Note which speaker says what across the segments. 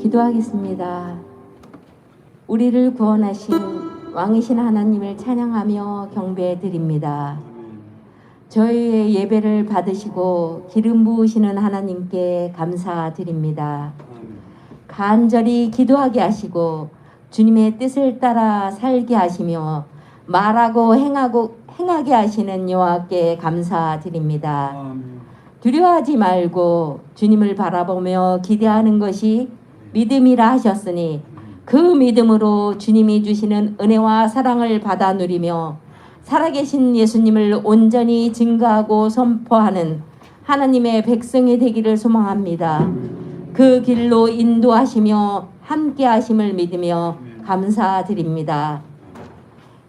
Speaker 1: 기도하겠습니다. 우리를 구원하신 왕이신 하나님을 찬양하며 경배드립니다. 저희의 예배를 받으시고 기름 부으시는 하나님께 감사드립니다. 간절히 기도하게 하시고 주님의 뜻을 따라 살게 하시며 말하고 행하게 하시는 여호와께 감사드립니다. 두려워하지 말고 주님을 바라보며 기대하는 것이 믿음이라 하셨으니 그 믿음으로 주님이 주시는 은혜와 사랑을 받아 누리며 살아계신 예수님을 온전히 증거하고 선포하는 하나님의 백성이 되기를 소망합니다. 그 길로 인도하시며 함께 하심을 믿으며 감사드립니다.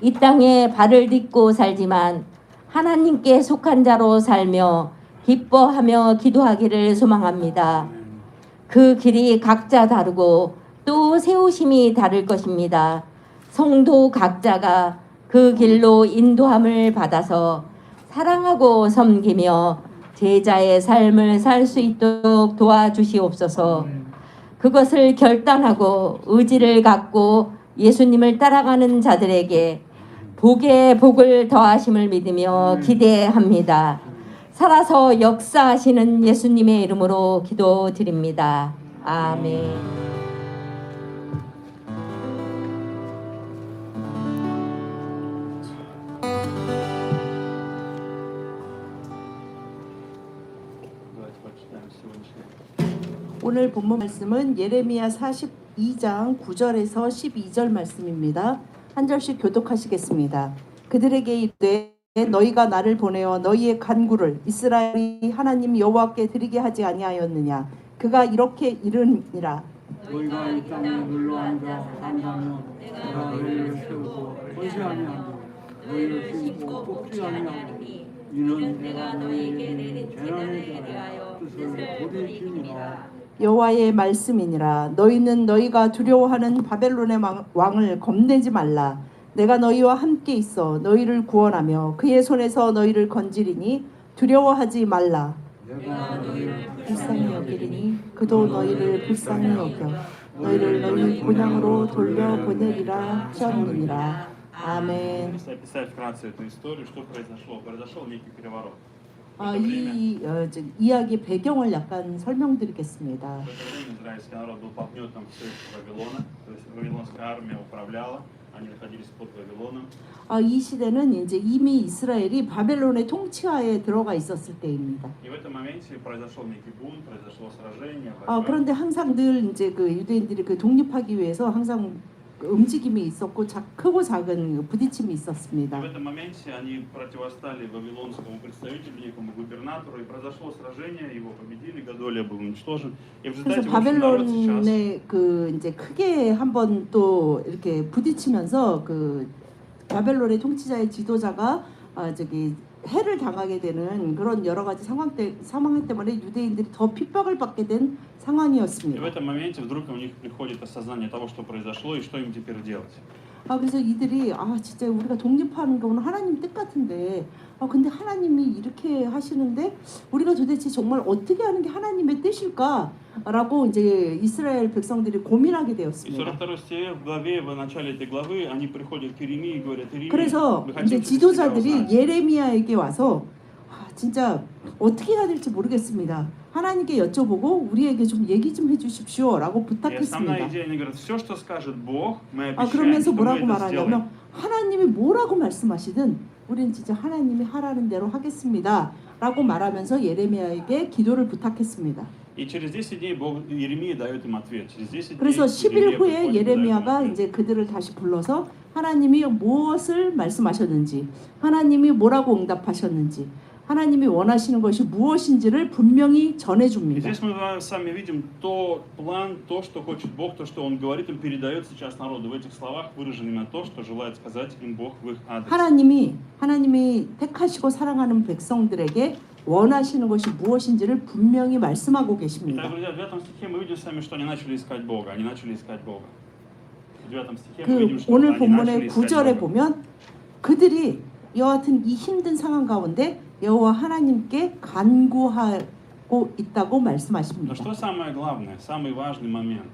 Speaker 1: 이 땅에 발을 딛고 살지만 하나님께 속한 자로 살며 기뻐하며 기도하기를 소망합니다. 그 길이 각자 다르고 또 세우심이 다를 것입니다. 성도 각자가 그 길로 인도함을 받아서 사랑하고 섬기며 제자의 삶을 살 수 있도록 도와주시옵소서. 그것을 결단하고 의지를 갖고 예수님을 따라가는 자들에게 복에 복을 더하심을 믿으며 기대합니다. 살아서 역사하시는 예수님의 이름으로 기도드립니다. 아멘.
Speaker 2: 오늘 본문 말씀은 예레미야 42장 9절에서 12절 말씀입니다. 한 절씩 교독하시겠습니다. 그들에게 이르되 너희가 나를 보내어 너희의 간구를 이스라엘이 하나님 여호와께 드리게 하지 아니하였느냐. 그가 이렇게 이르니라.
Speaker 3: 너희가 이 땅에 눌러앉아 산다면 내가 너희를 세우고 권세하며 너희를 심고 뽑지 아니하리니 이는 내가 너희에게 내린 재난에 대하여 뜻을 돌이키니라.
Speaker 2: 여호와의 말씀이니라. 너희는 너희가 두려워하는 바벨론의 왕을 겁내지 말라. 내가 너희와 함께 있어 너희를 구원하며 그의 손에서 너희를 건지리니 두려워하지 말라.
Speaker 3: 내가 너희를
Speaker 2: 불쌍히 여기리니 그도 너희를 불쌍히 여겨 너희를 너희 본향으로 돌려보내리라 하셨느니라. 아멘.
Speaker 4: Описать вкратце эту историю, что произошло. Произошел некий переворот.
Speaker 2: 이 이야기 배경을 약간 설명드리겠습니다.
Speaker 4: В это время израильский народ был под гнетом Вавилона, то есть вавилонская армия управляла, они находились под Вавилоном.
Speaker 2: 이 시대는 이제 이미 이스라엘이 바벨론의 통치하에 들어가 있었을 때입니다.
Speaker 4: И в этом моменте произошел некий бунт, произошло сражение.
Speaker 2: 그런데 항상 늘 이제 그 유대인들이 그 독립하기 위해서 항상 움직임이 있었고 크고 작은 부딪힘이 있었습니다.
Speaker 4: И в этом моменте они противостали вавилонскому представителю, некому губернатору, и произошло сражение, его победили, Гадолия был уничтожен. И в
Speaker 2: 그래서
Speaker 4: результате народ сейчас
Speaker 2: 바벨론에 그 이제 크게 한번 또 이렇게 부딪히면서 그 바벨론의 통치자의 지도자가 해를 당하게 되는 그런 여러 가지 상황 때문에 유대인들이 더 핍박을 받게 된
Speaker 4: И в
Speaker 2: 상황이었습니다.
Speaker 4: этом моменте вдруг у них приходит осознание того, что произошло и что им теперь делать.
Speaker 2: 그래서 이들이 진짜 우리가 독립하는 거는 하나님 뜻 같은데 근데 하나님이 이렇게 하시는데 우리가 도대체 정말 어떻게 하는 게 하나님의 뜻일까라고 이제 이스라엘 백성들이 고민하게
Speaker 4: И
Speaker 2: 되었습니다.
Speaker 4: 42 стих в главе, в начале этой главы, они приходят к Иеремии и говорят: Иеремия,
Speaker 2: 그래서
Speaker 4: мы
Speaker 2: 이제
Speaker 4: хотим
Speaker 2: 지도자들이
Speaker 4: узнать.
Speaker 2: 예레미야에게 와서 진짜 어떻게 해야 될지 모르겠습니다. 하나님께 여쭤보고 우리에게 좀 얘기 좀 해주십시오라고
Speaker 4: И основная
Speaker 2: 부탁했습니다.
Speaker 4: идея, они говорят: все, что скажет Бог, мы обещаем,
Speaker 2: 그러면서
Speaker 4: что мы
Speaker 2: 뭐라고
Speaker 4: это сделаем.
Speaker 2: 말하냐면 하나님이 뭐라고 말씀하시든 우리는 진짜 하나님이 하라는 대로 하겠습니다라고 말하면서 예레미야에게 기도를 부탁했습니다.
Speaker 4: И через 10 дней Бог, Иеремия дает им ответ. Через 10 дней
Speaker 2: 그래서 10일
Speaker 4: Иеремия
Speaker 2: 후에
Speaker 4: приходит и дает им
Speaker 2: 예레미야가
Speaker 4: ответ.
Speaker 2: 이제 그들을 다시 불러서 하나님이 무엇을 말씀하셨는지, 하나님이 뭐라고 응답하셨는지, 하나님이 원하시는 것이 무엇인지를 분명히
Speaker 4: И
Speaker 2: 전해줍니다.
Speaker 4: здесь мы с вами видим то план, то, что хочет Бог, то, что Он говорит, Он передает сейчас народу. В этих словах выражено именно то, что желает сказать им Бог в их адрес.
Speaker 2: 하나님이 택하시고 사랑하는 백성들에게 원하시는 것이 무엇인지를 분명히 말씀하고
Speaker 4: Итак,
Speaker 2: 계십니다.
Speaker 4: друзья, в 9 стихе мы видим с вами, что они начали искать Бога. Они начали искать Бога. В 9 стихе мы видим, что
Speaker 2: 오늘
Speaker 4: они начали
Speaker 2: 본문의
Speaker 4: искать
Speaker 2: 9절에
Speaker 4: Бога.
Speaker 2: 보면 그들이 여하튼 이 힘든 상황 가운데 여호와 하나님께 간구하고 있다고
Speaker 4: Но
Speaker 2: 말씀하십니다.
Speaker 4: что самое главное, самый важный момент?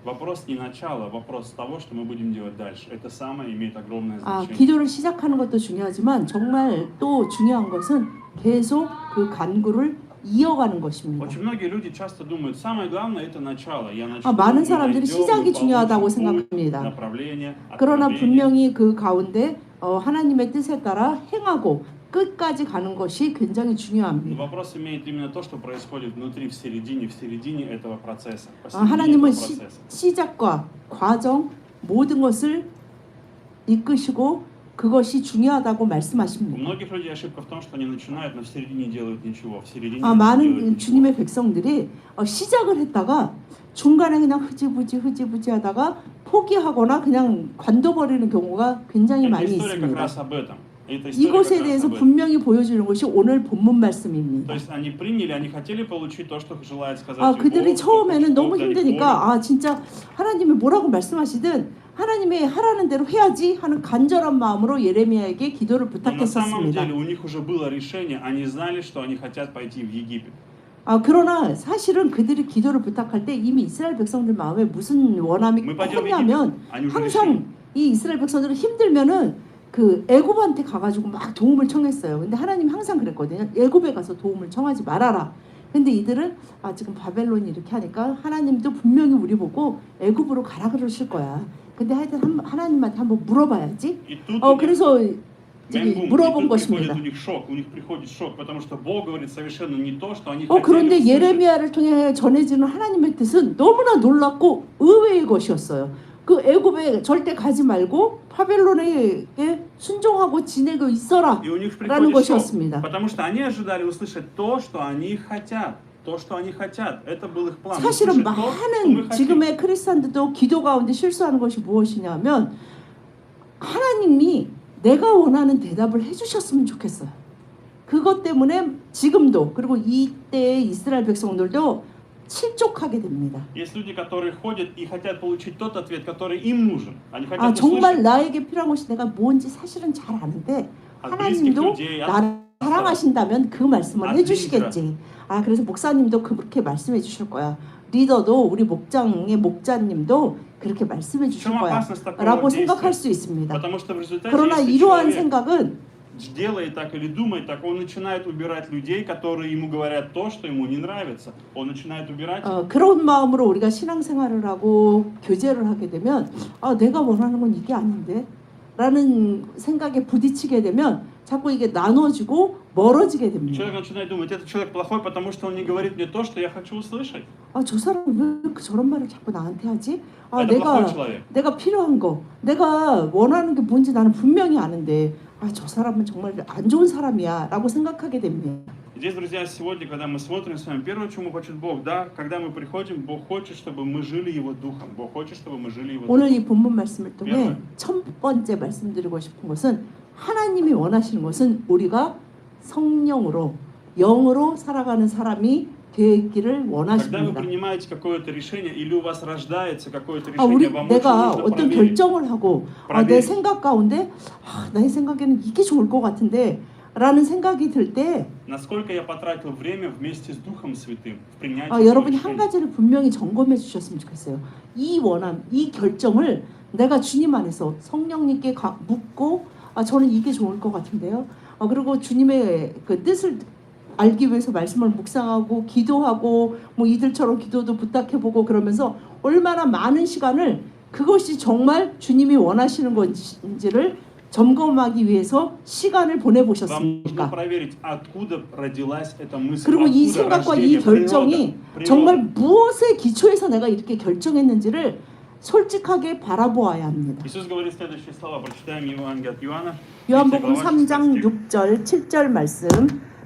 Speaker 4: Вопрос не начала, вопрос того, что мы будем делать дальше. Это самое имеет огромное
Speaker 2: 아,
Speaker 4: значение.
Speaker 2: 기도를 시작하는 것도 중요하지만 정말 또 중요한 것은 계속 그 간구를 이어가는 것입니다.
Speaker 4: Очень многие люди часто думают, самое главное это начало. Я начну,
Speaker 2: 많은
Speaker 4: мы
Speaker 2: 사람들이
Speaker 4: найдем,
Speaker 2: 시작이
Speaker 4: мы
Speaker 2: 중요하다고
Speaker 4: получим путь,
Speaker 2: 생각합니다.
Speaker 4: направление,
Speaker 2: 그러나
Speaker 4: откровение.
Speaker 2: 분명히 그 가운데 하나님의 뜻에 따라 행하고 끝까지 가는 것이 굉장히
Speaker 4: Но
Speaker 2: 중요합니다.
Speaker 4: вопрос имеет именно то, что происходит внутри, в середине этого процесса.
Speaker 2: 하나님은
Speaker 4: этого процесса.
Speaker 2: 시작과 과정 모든 것을 이끄시고 그것이 중요하다고
Speaker 4: У
Speaker 2: 말씀하십니다.
Speaker 4: многих людей ошибка в том, что они начинают, но в середине не делают ничего. В середине не
Speaker 2: 많은
Speaker 4: делают ничего.
Speaker 2: 주님의 백성들이 시작을 했다가 중간에 그냥 흐지부지 하다가 포기하거나 그냥 관둬버리는 경우가 굉장히
Speaker 4: Эта
Speaker 2: 많이
Speaker 4: история как
Speaker 2: 있습니다.
Speaker 4: раз об этом. Эта история
Speaker 2: 이것에
Speaker 4: как раз
Speaker 2: 대해서
Speaker 4: об этом.
Speaker 2: 분명히 보여주는 것이 오늘 본문
Speaker 4: То
Speaker 2: 말씀입니다.
Speaker 4: есть они приняли, они хотели получить то, что желает сказать им
Speaker 2: 그들이
Speaker 4: Бог,
Speaker 2: 처음에는
Speaker 4: что
Speaker 2: 너무
Speaker 4: Бог дает
Speaker 2: 힘드니까 진짜 하나님이 뭐라고 말씀하시든 하나님의 하라는 대로 해야지 하는 간절한 마음으로 예레미야에게 기도를
Speaker 4: волю. Но на самом
Speaker 2: 부탁했었습니다.
Speaker 4: деле у них уже было решение, они знали, что они хотят пойти в Египет.
Speaker 2: 그러나 사실은 그들이 기도를 부탁할 때 이미 이스라엘 백성들 마음에 무슨 원함이
Speaker 4: Мы пойдем в
Speaker 2: 컸냐면
Speaker 4: Египет. Они уже решили.
Speaker 2: 항상 이 이스라엘 백성들은 힘들면은 그 애굽한테 가가지고 막 도움을 청했어요. 근데 하나님 항상 그랬거든요. 애굽에 가서 도움을 청하지 말아라. 근데 이들은 지금 바벨론이 이렇게 하니까 하나님도 분명히 우리 보고 애굽으로 가라 그러실 거야. 근데 하여튼 하나님한테 한번 물어봐야지.
Speaker 4: И тут у них
Speaker 2: 그래서 저기
Speaker 4: 맹공, и
Speaker 2: 물어본
Speaker 4: тут приходит
Speaker 2: 것입니다.
Speaker 4: у них шок, у них приходит шок, потому что Бог говорит совершенно не то, что они
Speaker 2: 그런데
Speaker 4: хотели услышать.
Speaker 2: 예레미야를 통해 전해지는 하나님의 뜻은 너무나 놀랍고 의외의 것이었어요. 그 애굽에 절대 가지 말고 바벨론에게 순종하고 지내고 있어라.
Speaker 4: И у них
Speaker 2: 라는
Speaker 4: приходит шок,
Speaker 2: 것이었습니다.
Speaker 4: потому что они ожидали услышать то, что они хотят. То, что они хотят. Это был их план.
Speaker 2: 사실은
Speaker 4: Услышать то, что мы
Speaker 2: 많은
Speaker 4: хотим.
Speaker 2: 지금의 크리스찬들도 기도 가운데 실수하는 것이 무엇이냐면 하나님이 내가 원하는 대답을 해주셨으면 좋겠어요. 그것 때문에 지금도 그리고 이때의 이스라엘 백성들도 실족하게 됩니다.
Speaker 4: Есть люди, которые ходят и хотят получить тот ответ, который им нужен. Они хотят
Speaker 2: 정말
Speaker 4: услышать
Speaker 2: 나에게 필요한 것이 내가 뭔지 사실은 잘 아는데
Speaker 4: от близких
Speaker 2: 하나님도
Speaker 4: людей,
Speaker 2: 나를 사랑하신다면 그 말씀을
Speaker 4: 아,
Speaker 2: 해주시겠지. 그래서 목사님도 그렇게 말씀해 주실 거야. 리더도 우리 목자님도 그렇게 말씀해 주실
Speaker 4: В чем
Speaker 2: 거야.
Speaker 4: опасность такого
Speaker 2: 라고
Speaker 4: действия?
Speaker 2: 생각할 수 있습니다.
Speaker 4: Потому что в результате,
Speaker 2: 그러나
Speaker 4: если
Speaker 2: 이러한
Speaker 4: человек
Speaker 2: 생각은
Speaker 4: делает так или думает так, он начинает убирать людей, которые ему говорят то, что ему не нравится. Он начинает убирать.
Speaker 2: 그런 마음으로 우리가 신앙생활을 하고 교제를 하게 되면 내가 원하는 건 이게 아닌데 라는 생각에 부딪히게 되면 자꾸 이게 나눠지고 멀어지게 됩니다.
Speaker 4: Человек начинает думать, этот человек плохой, потому что он не говорит мне то, что я хочу услышать.
Speaker 2: 저 사람 왜 저런 말을 자꾸 나한테 하지?
Speaker 4: Это плохой человек.
Speaker 2: 내가 필요한 거, 내가 원하는 게 뭔지 나는 분명히 아는데 저 사람은 정말 안 좋은 사람이야라고 생각하게 됩니다.
Speaker 4: Здесь, друзья, сегодня, когда мы смотрим с вами, первое, чему хочет Бог, да, когда мы приходим, Бог хочет, чтобы мы жили Его Духом. Бог хочет, чтобы мы жили Его Духом.
Speaker 2: 오늘 이 본문 말씀을 통해 첫 번째 말씀드리고 싶은 것은 하나님이 원하시는 것은 우리가 성령으로 영으로 살아가는 사람이 되기를
Speaker 4: Когда вы
Speaker 2: 원하십니다.
Speaker 4: принимаете какое-то решение или у вас рождается какое-то
Speaker 2: 우리
Speaker 4: решение, вам очень
Speaker 2: 내가
Speaker 4: нужно
Speaker 2: 어떤
Speaker 4: проверить.
Speaker 2: 결정을 하고 내 생각 가운데 내 생각에는 이게 좋을 것 같은데 라는 생각이 들 때
Speaker 4: Насколько я потратил время вместе с Духом Святым в принятии
Speaker 2: 여러분이
Speaker 4: этого
Speaker 2: 한
Speaker 4: решения.
Speaker 2: 가지를 분명히 점검해 주셨으면 좋겠어요. 이 원함, 이 결정을 내가 주님 안에서 성령님께 묻고 저는 이게 좋을 것 같은데요. 그리고 주님의 그 뜻을 알기 위해서 말씀을 묵상하고 기도하고 뭐 이들처럼 기도도 부탁해보고 그러면서 얼마나 많은 시간을 그것이 정말 주님이 원하시는 건지를 점검하기 위해서 시간을
Speaker 4: Вам нужно
Speaker 2: 보내보셨습니까?
Speaker 4: проверить, откуда родилась эта мысль,
Speaker 2: 그리고 이
Speaker 4: откуда
Speaker 2: 생각과 이
Speaker 4: рождение,
Speaker 2: 결정이
Speaker 4: природа.
Speaker 2: 정말 무엇에 기초해서 내가 이렇게 결정했는지를 솔직하게 바라보아야 합니다.
Speaker 4: Иисус говорит следующие слова. Прочитаем Евангелие от Иоанна.
Speaker 2: 요한복음
Speaker 4: 3장
Speaker 2: 3장 6절 7절 말씀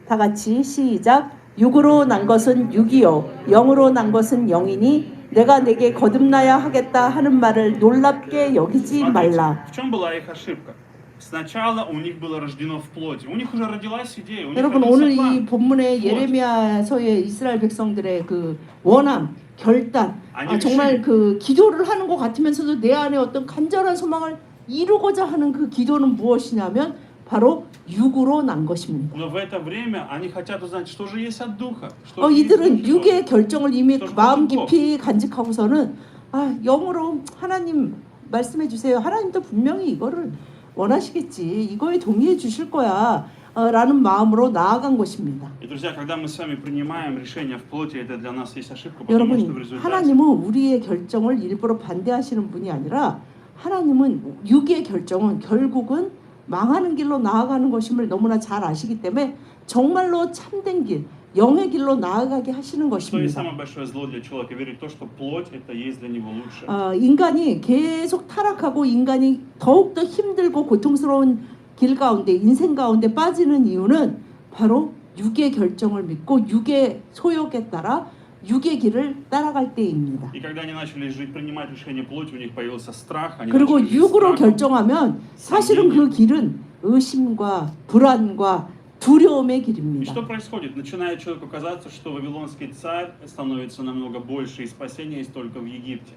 Speaker 2: 다 같이 시작. 육으로 난 것은 육이요 영으로 난 것은 영이니 내가 내게 거듭나야 하겠다 하는 말을 놀랍게 여기지 말라.
Speaker 4: В чем была их ошибка? Сначала у них было рождено в плоти. У них уже родилась идея, у них
Speaker 2: 여러분
Speaker 4: родился
Speaker 2: 오늘 이
Speaker 4: план.
Speaker 2: 본문의 예레미야서의 이스라엘 백성들의 그 원함, 결단, 정말 그 기도를 하는 것 같으면서도 내 안에 어떤 간절한 소망을 이루고자 하는 그 기도는 무엇이냐면 바로 육으로 난 것입니다.
Speaker 4: Но в это время они хотят узнать, что же есть от Духа. Что же есть
Speaker 2: 이들은
Speaker 4: Дух
Speaker 2: 육의 결정을 이미
Speaker 4: 또
Speaker 2: 마음
Speaker 4: 또
Speaker 2: 깊이 간직하고서는 영으로 하나님 말씀해 주세요. 하나님도 분명히 이거를 원하시겠지. 이거에 동의해 주실 거야. 라는 마음으로 나아간 것입니다.
Speaker 4: И, друзья, когда мы с вами принимаем решение в плоти, это для нас есть ошибка, потому что в
Speaker 2: 여러분,
Speaker 4: результате
Speaker 2: 하나님은 우리의 결정을 일부러 반대하시는 분이 아니라 하나님은 육의 결정은 결국은 망하는 길로 나아가는 것임을 너무나 잘 아시기 때문에 정말로 참된 길, 영의 길로 나아가게 하시는
Speaker 4: что есть
Speaker 2: 것입니다.
Speaker 4: самое большое зло для человека, верить в то, что плоть это есть для него лучше.
Speaker 2: 인간이 계속 타락하고 인간이 더욱더 힘들고 고통스러운 길 가운데 인생 가운데 빠지는 이유는 바로 육의 결정을 믿고 육의 소욕에 따라 육의 길을 따라갈 때입니다.
Speaker 4: И когда они начали жить, принимать решение плоти, у них появился страх. Они
Speaker 2: 그리고
Speaker 4: начали жить
Speaker 2: 육으로
Speaker 4: страхом.
Speaker 2: 결정하면 사실은 그 길은 의심과 불안과 두려움의
Speaker 4: И
Speaker 2: 길입니다.
Speaker 4: что происходит? Начинает человеку казаться, что вавилонский царь становится намного больше, и спасение есть только в Египте.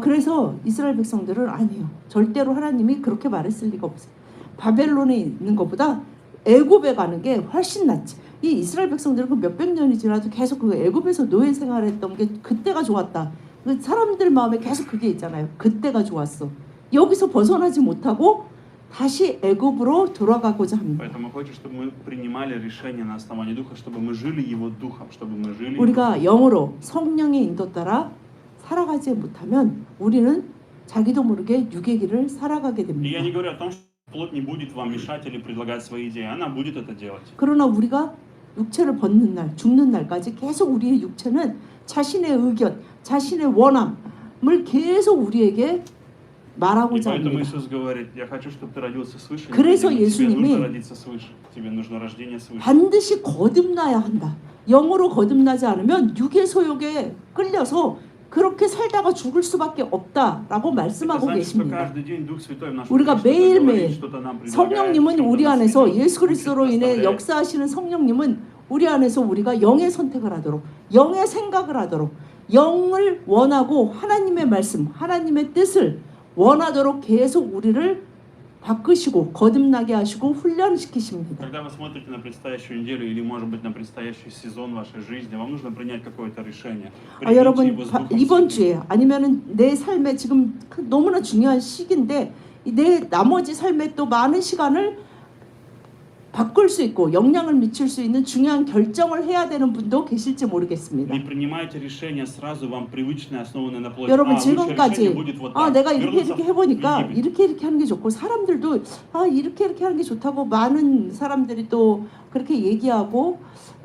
Speaker 2: 그래서 이스라엘 백성들은 아니요. 절대로 하나님이 그렇게 말했을 리가 없어요. 바벨론에 있는 것보다 애굽에 가는 게 훨씬 낫지. 이 이스라엘 백성들은 그 몇백 년이 지나도 계속 그 애굽에서 노예 생활했던 게 그때가 좋았다. 그 사람들 마음에 계속 그게 있잖아요. 그때가 좋았어. 여기서 벗어나지 못하고 다시 애굽으로 돌아가고자 합니다.
Speaker 4: Поэтому хочет, чтобы мы принимали решение на основании Духа, чтобы мы жили Его Духом, чтобы мы жили.
Speaker 2: 우리가 영으로 성령의 인도 따라 살아가지 못하면 우리는 자기도 모르게 육의 길을 살아가게
Speaker 4: И
Speaker 2: 됩니다.
Speaker 4: я не говорю о том, что плоть не будет вам мешать или предлагать свои идеи. Она будет это делать.
Speaker 2: 그러나 우리가 육체를 벗는 날, 죽는 날까지 계속 우리의 육체는 자신의 의견, 자신의 원함을 계속 우리에게
Speaker 4: И
Speaker 2: 말하고자
Speaker 4: поэтому
Speaker 2: 합니다.
Speaker 4: Иисус говорит, я хочу, чтобы ты родился свыше.
Speaker 2: 그래서
Speaker 4: Тебе
Speaker 2: 예수님이
Speaker 4: нужно родиться свыше. Тебе нужно рождение свыше.
Speaker 2: 반드시 거듭나야 한다. 영으로 거듭나지 않으면 육의 소욕에 끌려서 그렇게 살다가 죽을 수밖에 없다라고
Speaker 4: Это
Speaker 2: 말씀하고
Speaker 4: значит, что
Speaker 2: 계십니다.
Speaker 4: каждый день Дух Святой в нашей
Speaker 2: 우리가
Speaker 4: жизни что-то
Speaker 2: 매일매일
Speaker 4: говорит, что-то нам предлагает,
Speaker 2: 성령님은
Speaker 4: что-то
Speaker 2: 우리
Speaker 4: нас
Speaker 2: 안에서
Speaker 4: ведет,
Speaker 2: 예수 그리스도로 인해
Speaker 4: представляет.
Speaker 2: 역사하시는 성령님은 우리 안에서 우리가 영의 선택을 하도록 영의 생각을 하도록 영을 원하고 하나님의 말씀, 하나님의 뜻을 원하도록 계속 우리를 바꾸시고 거듭나게 하시고 훈련시키십니다.
Speaker 4: Когда вы смотрите на предстоящую неделю или, может быть, на предстоящий сезон вашей жизни, вам нужно принять какое-то решение. Примите
Speaker 2: 여러분
Speaker 4: его с Духом
Speaker 2: 이번
Speaker 4: Святым.
Speaker 2: 주에 아니면은 내 삶에 지금 너무나 중요한 시기인데 내 나머지 삶에 또 많은 시간을 바꿀 수 있고 영향을 미칠 수 있는 중요한 결정을 해야 되는 분도 계실지 모르겠습니다.
Speaker 4: Не принимайте решения сразу, вам привычные, основанные на плоти.
Speaker 2: 여러분
Speaker 4: лучшее решение
Speaker 2: 지금까지
Speaker 4: будет вот так.
Speaker 2: 내가 이렇게
Speaker 4: вернуться
Speaker 2: 해보니까
Speaker 4: в Египет.
Speaker 2: 이렇게 하는 게 좋고 사람들도 이렇게 하는 게 좋다고 많은 사람들이 또 그렇게 얘기하고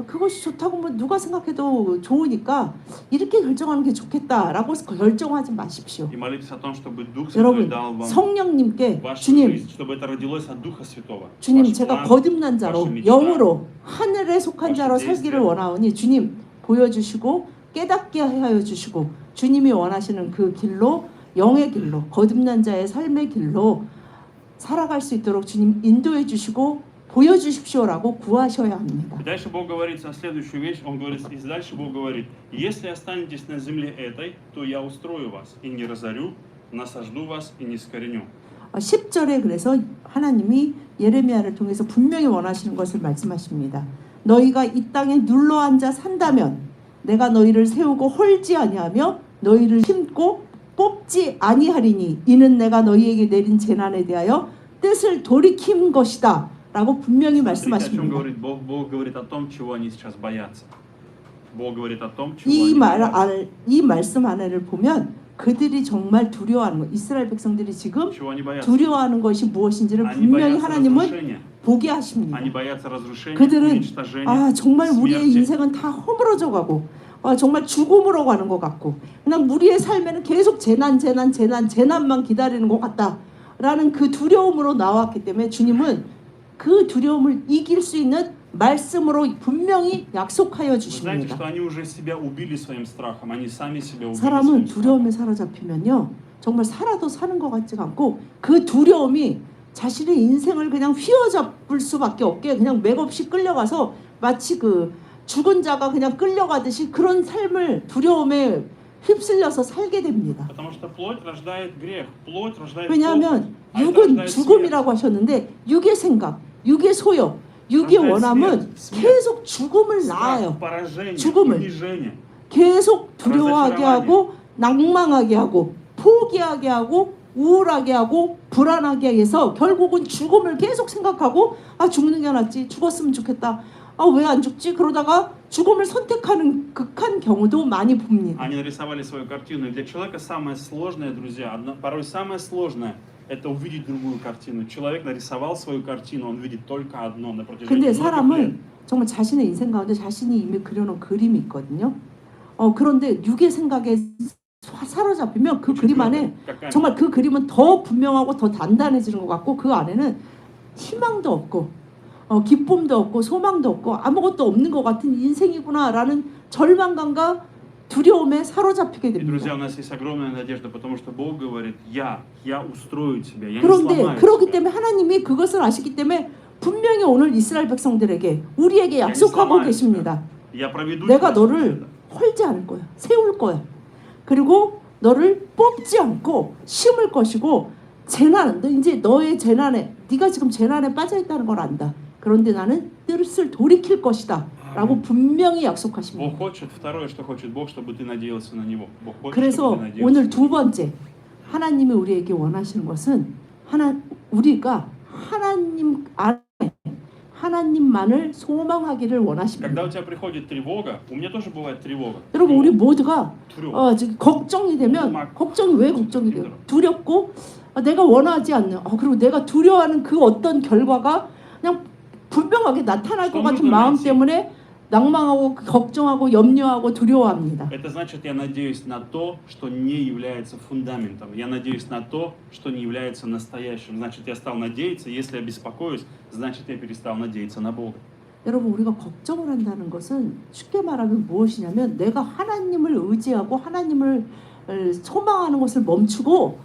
Speaker 2: 그것이 좋다고 뭐 누가 생각해도 좋으니까 이렇게 결정하는 게 좋겠다라고 결정하지 마십시오.
Speaker 4: И молитесь о том, чтобы Дух Святой
Speaker 2: 여러분
Speaker 4: дал вам
Speaker 2: 성령님께
Speaker 4: вашу
Speaker 2: 주님
Speaker 4: жизнь, чтобы это родилось от Духа Святого.
Speaker 2: 주님
Speaker 4: Ваш
Speaker 2: 제가
Speaker 4: план,
Speaker 2: 거듭난 자로
Speaker 4: ваша мечта,
Speaker 2: 영으로 하늘에 속한
Speaker 4: ваши
Speaker 2: 자로
Speaker 4: действия.
Speaker 2: 살기를 원하오니 주님 보여주시고 깨닫게 하여 주시고 주님이 원하시는 그 길로 영의 길로 거듭난 자의 삶의 길로 살아갈 수 있도록 주님 인도해 주시고 보여주십시오라고 구하셔야 합니다.
Speaker 4: И дальше Бог говорит следующую вещь. Он говорит, и дальше Бог говорит, если останетесь на земле этой, то я устрою вас и не разорю, насажду вас и не скореню.
Speaker 2: 10절에 그래서 하나님이 예레미야를 통해서 분명히 원하시는 것을 말씀하십니다. 너희가 이 땅에 눌러앉아 산다면 내가 너희를 세우고 헐지 아니하며 너희를 심고 뽑지 아니하리니 이는 내가 너희에게 내린 재난에 대하여 뜻을 돌이킨 것이다 라고 분명히
Speaker 4: Смотрите, о чем
Speaker 2: 말씀하십니다.
Speaker 4: говорит Бог. Бог говорит о том, чего они сейчас боятся. Бог говорит о том, чего
Speaker 2: 이
Speaker 4: они боятся.
Speaker 2: 이 말씀 안에를 보면 그들이 정말 두려워하는 것, 이스라엘 백성들이 지금
Speaker 4: Чего они боятся?
Speaker 2: 두려워하는 것이 무엇인지를
Speaker 4: Они
Speaker 2: 분명히
Speaker 4: боятся
Speaker 2: 하나님은
Speaker 4: разрушения.
Speaker 2: 보게 하십니다.
Speaker 4: Они боятся разрушения,
Speaker 2: 그들은
Speaker 4: уничтожения,
Speaker 2: 정말 우리의
Speaker 4: смерти.
Speaker 2: 인생은 다 허물어져 가고 정말 죽음으로 가는 것 같고 그냥 우리의 삶에는 계속 재난만 기다리는 것 같다라는 그 두려움으로 나왔기 때문에 주님은 그 두려움을 이길 수 있는 말씀으로 분명히 약속하여
Speaker 4: Вы знаете,
Speaker 2: 주십니다.
Speaker 4: что они уже себя убили своим страхом, они сами себя убили
Speaker 2: 사람은
Speaker 4: своим страхом.
Speaker 2: 두려움에 사로잡히면요 정말 살아도 사는 것 같지가 않고 그 두려움이 자신의 인생을 그냥 휘어잡을 수밖에 없게 그냥 맥없이 끌려가서 마치 그 죽은 자가 그냥 끌려가듯이 그런 삶을 두려움에 휩쓸려서 살게 됩니다.
Speaker 4: Потому что плоть рождает грех, плоть рождает
Speaker 2: 왜냐하면
Speaker 4: похоть, а это
Speaker 2: 육은
Speaker 4: рождает
Speaker 2: 죽음이라고 하셨는데 육의 생각, 육의 소욕, 육의
Speaker 4: рождает
Speaker 2: 원함은
Speaker 4: смерть.
Speaker 2: 계속 죽음을
Speaker 4: смерть,
Speaker 2: 낳아요.
Speaker 4: страх, поражение,
Speaker 2: 죽음을.
Speaker 4: унижение.
Speaker 2: 계속 두려워하게 하고 낭망하게 하고 포기하게 하고 우울하게 하고 불안하게 해서 결국은 죽음을 계속 생각하고 아 죽는 게 낫지 죽었으면 좋겠다 아 왜 안 죽지 그러다가 죽음을 선택하는 극한 경우도 많이 봅니다.
Speaker 4: Они нарисовали свою картину. И для человека самое сложное, друзья, порой самое сложное, это увидеть другую картину. Человек нарисовал свою картину, он видит только одно на протяжении
Speaker 2: 근데
Speaker 4: многих лет.
Speaker 2: 사람은 정말 자신의 인생 가운데 자신이 이미 그려놓은 그림이 있거든요. 그런데 육의 생각에 사로잡히면 그 그림 안에 정말 그 그림은 더 분명하고 더 단단해지는 것 같고 그 안에는 희망도 없고 기쁨도 없고 소망도 없고 아무것도 없는 것 같은 인생이구나라는 절망감과 두려움에 사로잡히게
Speaker 4: И, друзья,
Speaker 2: 됩니다.
Speaker 4: у нас есть огромная надежда, потому что Бог говорит, я устрою тебя, я не
Speaker 2: 그런데
Speaker 4: сломаю
Speaker 2: 그렇기
Speaker 4: тебя.
Speaker 2: 때문에 하나님이 그것을 아시기 때문에 분명히 오늘 이스라엘 백성들에게 우리에게 약속하고 계십니다.
Speaker 4: Я проведу
Speaker 2: 내가
Speaker 4: тебя
Speaker 2: 너를 헐지 않을 거야. 세울 거야. 그리고 너를 뽑지 않고 심을 것이고 재난, 너 이제 너의 재난에 네가 지금 재난에 빠져 있다는 걸 안다. 그런데 나는 뜻을 돌이킬 것이다. 라고 분명히 약속하십니다.
Speaker 4: Бог хочет, второе, что хочет Бог, чтобы ты надеялся на Него. Бог хочет, чтобы
Speaker 2: 그래서
Speaker 4: ты надеялся
Speaker 2: 오늘
Speaker 4: на
Speaker 2: 두
Speaker 4: Него.
Speaker 2: 번째 하나님이 우리에게 원하시는 것은 우리가 하나님 안에 하나님만을 소망하기를 원하십니다.
Speaker 4: Когда у тебя приходит тревога, у меня тоже бывает тревога.
Speaker 2: 여러분 우리 모두가
Speaker 4: 두려워.
Speaker 2: 지금 걱정이 되면 걱정이 왜 걱정이 돼요? 두렵고 내가 원하지 않는 그리고 내가 두려워하는 그 어떤 결과가 그냥 분명하게 나타날 것 같은 마음 때문에 낭망하고 걱정하고 염려하고 두려워합니다.
Speaker 4: Это значит, я надеюсь на то, что не является фундаментом. Я надеюсь на то, что не является настоящим. Значит, я стал надеяться. Если я беспокоюсь, значит, я перестал надеяться на Бога.
Speaker 2: 여러분 우리가 걱정을 한다는 것은 쉽게 말하면 무엇이냐면 내가 하나님을 의지하고 하나님을 소망하는 것을 멈추고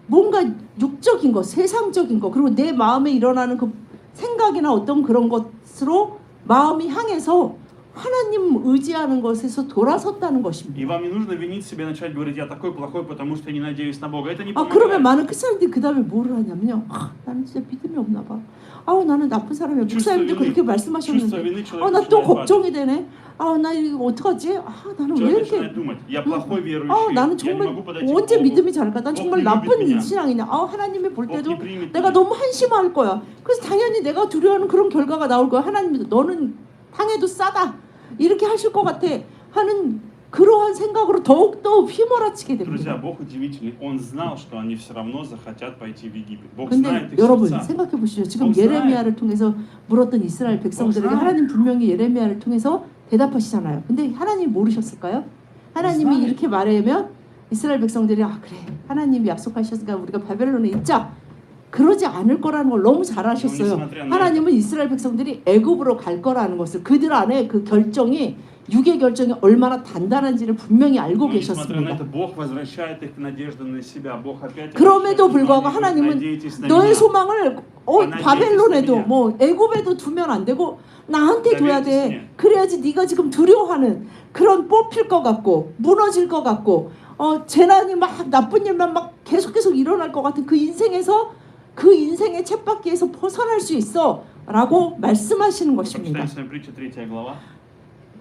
Speaker 2: 뭔가 육적인 것, 세상적인 것 그리고 내 마음에 일어나는 그 생각이나 어떤 그런 것으로 마음이 향해서 하나님 의지하는 것에서 돌아섰다는 것입니다.
Speaker 4: И вам не нужно винить себя, начать говорить, я такой плохой, потому что я не надеюсь на Бога. Это не
Speaker 2: 그러면
Speaker 4: помогает.
Speaker 2: 많은 크리스천들이 그 다음에 뭐를 하냐면요. 나는 진짜 믿음이 없나 봐. 나는 나쁜 사람이야. 목사님도 그렇게 말씀하셨는데 나 또 걱정이 되네. 나 이거 어떡하지? 나는 왜
Speaker 4: Человек
Speaker 2: 이렇게
Speaker 4: начинает думать, я плохой верующий,
Speaker 2: 나는
Speaker 4: я не
Speaker 2: 정말
Speaker 4: могу подойти к
Speaker 2: 언제
Speaker 4: Богу.
Speaker 2: 믿음이 잘할까? 난 정말
Speaker 4: Бог не
Speaker 2: 나쁜
Speaker 4: любит меня.
Speaker 2: 신앙이냐? 하나님이 볼
Speaker 4: Бог
Speaker 2: 때도
Speaker 4: не примет
Speaker 2: 내가
Speaker 4: меня.
Speaker 2: 너무 한심할 거야. 그래서 당연히 내가 두려워하는 그런 결과가 나올 거야. 하나님도 너는 당해도 싸다. 이렇게 하실 것 같아 하는 그러한 생각으로 더욱더 휘몰아치게
Speaker 4: Друзья,
Speaker 2: 됩니다.
Speaker 4: Бог удивительный. Он знал, что они все равно захотят пойти в Египет. Бог
Speaker 2: 근데
Speaker 4: знает их
Speaker 2: 여러분
Speaker 4: сердца.
Speaker 2: 생각해 보시죠. 지금
Speaker 4: 없어요.
Speaker 2: 예레미야를 통해서 물었던 이스라엘 백성들에게
Speaker 4: 없어요.
Speaker 2: 하나님 분명히 예레미야를 통해서 대답하시잖아요. 근데 하나님 모르셨을까요? 하나님이
Speaker 4: 없어요.
Speaker 2: 이렇게 말하면 이스라엘 백성들이 그래 하나님이 약속하셨으니까 우리가 바벨론에 있자 그러지 않을 거라는 걸 너무 잘 아셨어요. 하나님은 이스라엘 백성들이 애굽으로 갈 거라는 것을 그들 안에 그 결정이 육의 결정이 얼마나 단단한지를 분명히 알고
Speaker 4: Но, несмотря на
Speaker 2: 계셨습니다.
Speaker 4: это, Бог возвращает их надежду на себя. Бог опять
Speaker 2: 그럼에도
Speaker 4: обращает
Speaker 2: 불구하고
Speaker 4: внимание,
Speaker 2: 하나님은
Speaker 4: надейтесь на
Speaker 2: 너의
Speaker 4: меня.
Speaker 2: 소망을 바벨론에도 애굽에도 두면 안 되고 나한테 둬야 돼. 그래야지 네가 지금 두려워하는 그런 뽑힐 것 같고 무너질 것 같고 재난이 막 나쁜 일만 막 계속 일어날 것 같은 그 인생에서 그 인생의 쳇바퀴에서 벗어날 수 있어라고 말씀하시는 것입니다.
Speaker 4: Прочитаем с вами притчу 3 глава.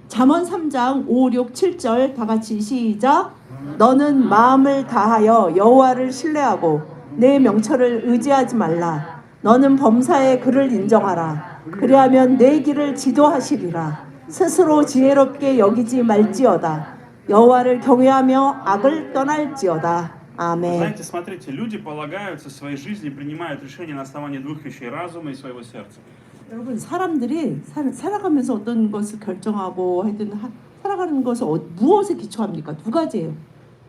Speaker 2: 잠언 3장 5, 6, 7절 다 같이 시작. 너는 마음을 다하여 여호와를 신뢰하고 내 명철을 의지하지 말라. 너는 범사의 그를 인정하라. 그리하면 내 길을 지도하시리라. 스스로 지혜롭게 여기지 말지어다. 여호와를 경외하며 악을 떠날지어다. 아멘.
Speaker 4: Знаете, смотрите, люди полагаются в своей жизни, принимают решения на основании двух вещей: разума и своего сердца.
Speaker 2: 여러분 사람들이 살아가면서 어떤 것을 결정하고 하여튼 살아가는 것을 무엇에 기초합니까? 두 가지예요.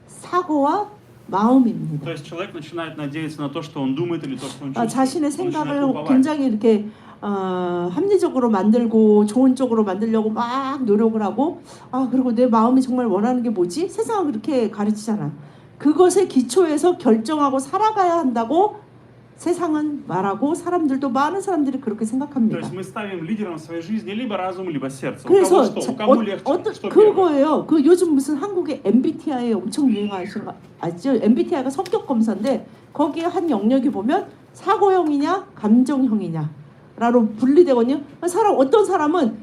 Speaker 2: 사고와 마음입니다.
Speaker 4: То есть человек начинает надеяться на то, что он думает, или то, что он чувствует.
Speaker 2: 자신의
Speaker 4: Он начинает
Speaker 2: 생각을
Speaker 4: уповать.
Speaker 2: 굉장히 이렇게 합리적으로 만들고 좋은 쪽으로 만들려고 막 노력을 하고 그리고 내 마음이 정말 원하는 게 뭐지? 세상은 그렇게 가르치잖아. 그것에 기초해서 결정하고 살아가야 한다고 세상은 말하고 사람들도 많은 사람들이 그렇게
Speaker 4: То
Speaker 2: 생각합니다.
Speaker 4: есть мы ставим лидером в своей жизни либо разум, либо сердце. У
Speaker 2: 그래서
Speaker 4: кого что? У кого легче? Что первое?
Speaker 2: 그거예요. 그 요즘 무슨 한국에 MBTI 엄청 유행하시는 거 아시죠? MBTI가 성격 검사인데 거기에 한 영역이 보면 사고형이냐 감정형이냐라로 분리되거든요. 어떤 사람은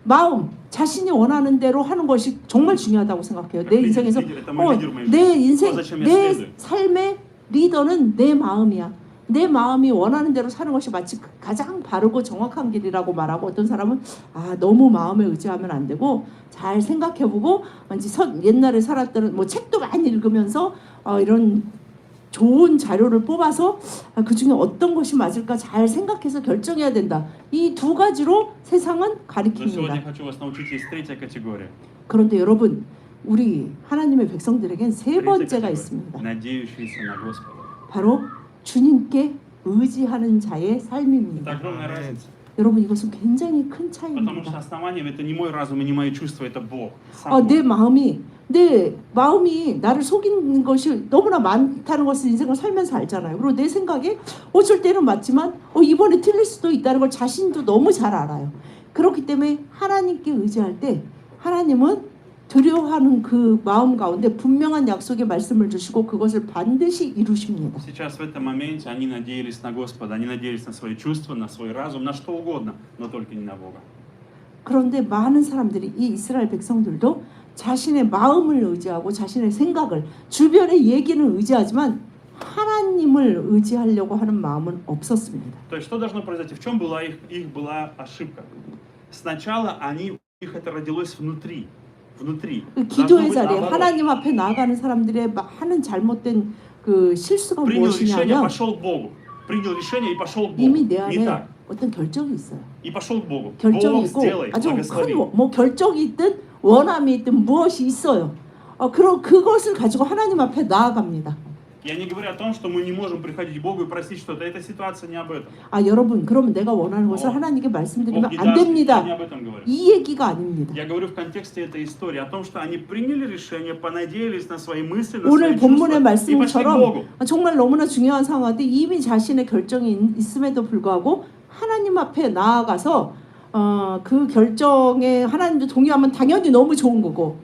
Speaker 2: 마음, 자신이 원하는 대로 하는 것이 정말 중요하다고 생각해요. 내 인생에서 내 삶의 리더는 내 마음이야. 내 마음이 원하는 대로 사는 것이 마치 가장 바르고 정확한 길이라고 말하고, 어떤 사람은 너무 마음에 의지하면 안 되고 잘 생각해보고 옛날에 살았던 뭐 책도 많이 읽으면서 이런 좋은 자료를 뽑아서 그 중에 어떤 것이 맞을까 잘 생각해서 결정해야 된다. 이 두 가지로 세상은
Speaker 4: Но сегодня
Speaker 2: 가리킵니다.
Speaker 4: я хочу вас научить, есть третья категория.
Speaker 2: 그런데 여러분, 우리 하나님의 백성들에겐 세
Speaker 4: Третья
Speaker 2: 번째가
Speaker 4: категория,
Speaker 2: 있습니다.
Speaker 4: надеющиеся на Господа.
Speaker 2: 바로 주님께 의지하는 자의
Speaker 4: Это
Speaker 2: 삶입니다.
Speaker 4: огромная разница.
Speaker 2: 여러분, 이것은 굉장히 큰
Speaker 4: Потому что
Speaker 2: 차이입니다.
Speaker 4: основанием это не мой разум и не мои чувства, это Бог. Сам
Speaker 2: 내
Speaker 4: Бог.
Speaker 2: 마음이 나를 속이는 것이 너무나 많다는 것을 인생을 살면서 알잖아요. 그리고 내 생각이 어쩔 때는 맞지만 이번에 틀릴 수도 있다는 걸 자신도 너무 잘 알아요. 그렇기 때문에 하나님께 의지할 때 하나님은 두려워하는 그 마음 가운데 분명한 약속의 말씀을 주시고 그것을 반드시 이루십니다.
Speaker 4: Сейчас в этом моменте они надеялись на Господа, они надеялись на свои чувства, на свой разум, на что угодно, но только не на Бога.
Speaker 2: 그런데 많은 사람들이, 이 이스라엘 백성들도 자신의 마음을 의지하고 자신의 생각을, 주변의 얘기는 의지하지만 하나님을 의지하려고 하는 마음은 없었습니다.
Speaker 4: То есть что должно произойти? В чем была их была ошибка? Сначала у них это родилось внутри.
Speaker 2: 그 기도의 자리에 하나님 앞에 나아가는 사람들의 많은 잘못된 그 실수가
Speaker 4: Принял решение,
Speaker 2: 무엇이냐면
Speaker 4: пошел к Богу. Принял решение и пошел к Богу.
Speaker 2: 이미 내
Speaker 4: Не
Speaker 2: 안에
Speaker 4: так.
Speaker 2: 어떤 결정이 있어요.
Speaker 4: И пошел к Богу.
Speaker 2: 결정이
Speaker 4: Бог
Speaker 2: 있고
Speaker 4: сделай,
Speaker 2: 아주
Speaker 4: благослови.
Speaker 2: 큰 결정이 있든 원함이 있든 무엇이 있어요. 그럼 그것을 가지고 하나님 앞에 나아갑니다.
Speaker 4: Я не говорю о том, что мы не можем приходить к Богу и просить что-то. Эта ситуация не об этом.
Speaker 2: 여러분, 그러면 내가 원하는 것을 하나님께
Speaker 4: Бог
Speaker 2: 말씀드리면
Speaker 4: не
Speaker 2: 안
Speaker 4: даст, я не
Speaker 2: 됩니다.
Speaker 4: об этом говорю.
Speaker 2: 이 얘기가 아닙니다.
Speaker 4: Я говорю в контексте этой истории о том, что они приняли решение, понадеялись на свои мысли, на
Speaker 2: 오늘
Speaker 4: свои чувства
Speaker 2: 본문의
Speaker 4: и пошли к
Speaker 2: 말씀처럼
Speaker 4: Богу.
Speaker 2: 정말 너무나 중요한 상황인데 이미 자신의 결정이 있음에도 불구하고 하나님 앞에 나아가서 그 결정에 하나님도 동의하면 당연히 너무 좋은 거고,